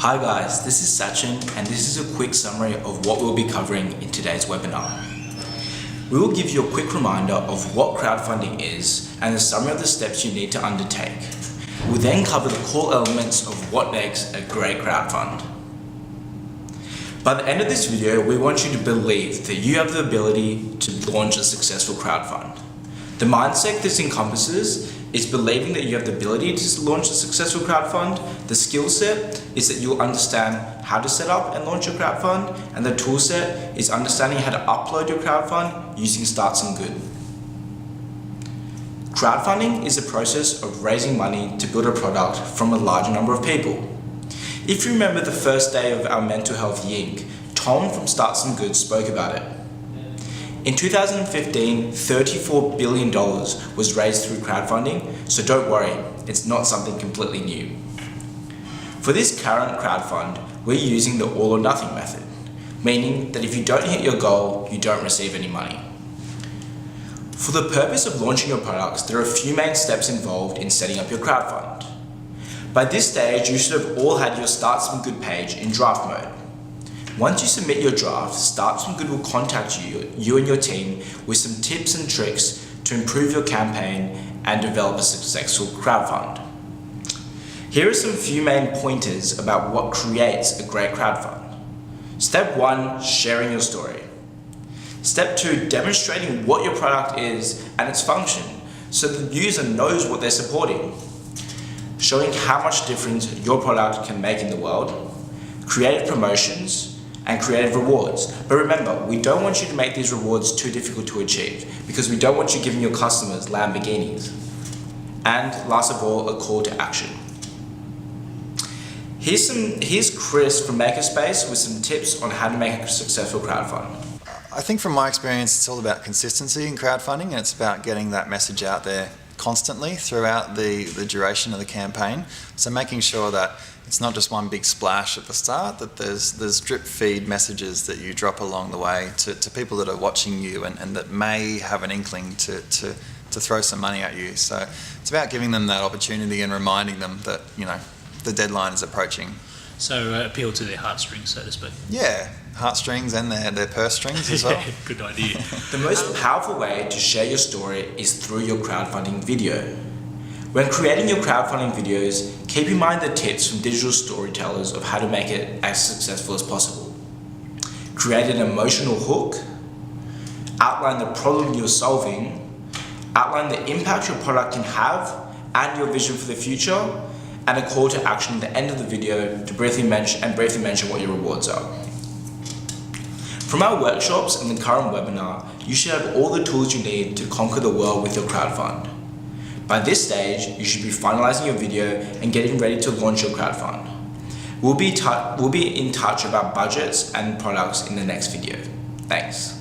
Hi guys, this is Sachin and this is a quick summary of what we'll be covering in today's webinar. We will give you a quick reminder of what crowdfunding is and a summary of the steps you need to undertake. We'll then cover the core elements of what makes a great crowdfund. By the end of this video, we want you to believe that you have the ability to launch a successful crowdfund. The mindset this encompasses is believing that you have the ability to launch a successful crowdfund. The skill set is that you'll understand how to set up and launch a crowdfund, and the tool set is understanding how to upload your crowdfund using Start Some Good. Crowdfunding is a process of raising money to build a product from a large number of people. If you remember the first day of our mental health Yink, Tom from Start Some Good spoke about it. In 2015, $34 billion was raised through crowdfunding, so don't worry, it's not something completely new. For this current crowdfund, we're using the all or nothing method, meaning that if you don't hit your goal, you don't receive any money. For the purpose of launching your products, there are a few main steps involved in setting up your crowdfund. By this stage, you should have all had your Start Some Good page in draft mode. Once you submit your draft, Start Some Good will contact you and your team with some tips and tricks to improve your campaign and develop a successful crowdfund. Here are some few main pointers about what creates a great crowdfund. Step 1, sharing your story. Step 2, demonstrating what your product is and its function so the user knows what they're supporting. Showing how much difference your product can make in the world. Creative promotions and creative rewards. But remember, we don't want you to make these rewards too difficult to achieve because we don't want you giving your customers Lamborghinis. And last of all, a call to action. Here's Chris from Makerspace with some tips on how to make a successful crowdfund. I think from my experience, it's all about consistency in crowdfunding, and it's about getting that message out there constantly throughout the duration of the campaign. So making sure that it's not just one big splash at the start, that there's drip feed messages that you drop along the way to people that are watching you and that may have an inkling to throw some money at you. So it's about giving them that opportunity and reminding them that, you know, the deadline is approaching. So appeal to their heartstrings, so to speak. Yeah, heartstrings and their purse strings as well. Good idea. The most powerful way to share your story is through your crowdfunding video. When creating your crowdfunding videos, keep in mind the tips from digital storytellers of how to make it as successful as possible. Create an emotional hook, outline the problem you're solving, outline the impact your product can have and your vision for the future, and a call to action at the end of the video to briefly mention what your rewards are. From our workshops and the current webinar, you should have all the tools you need to conquer the world with your crowdfund. By this stage, you should be finalizing your video and getting ready to launch your crowdfund. We'll be in touch about budgets and products in the next video. Thanks.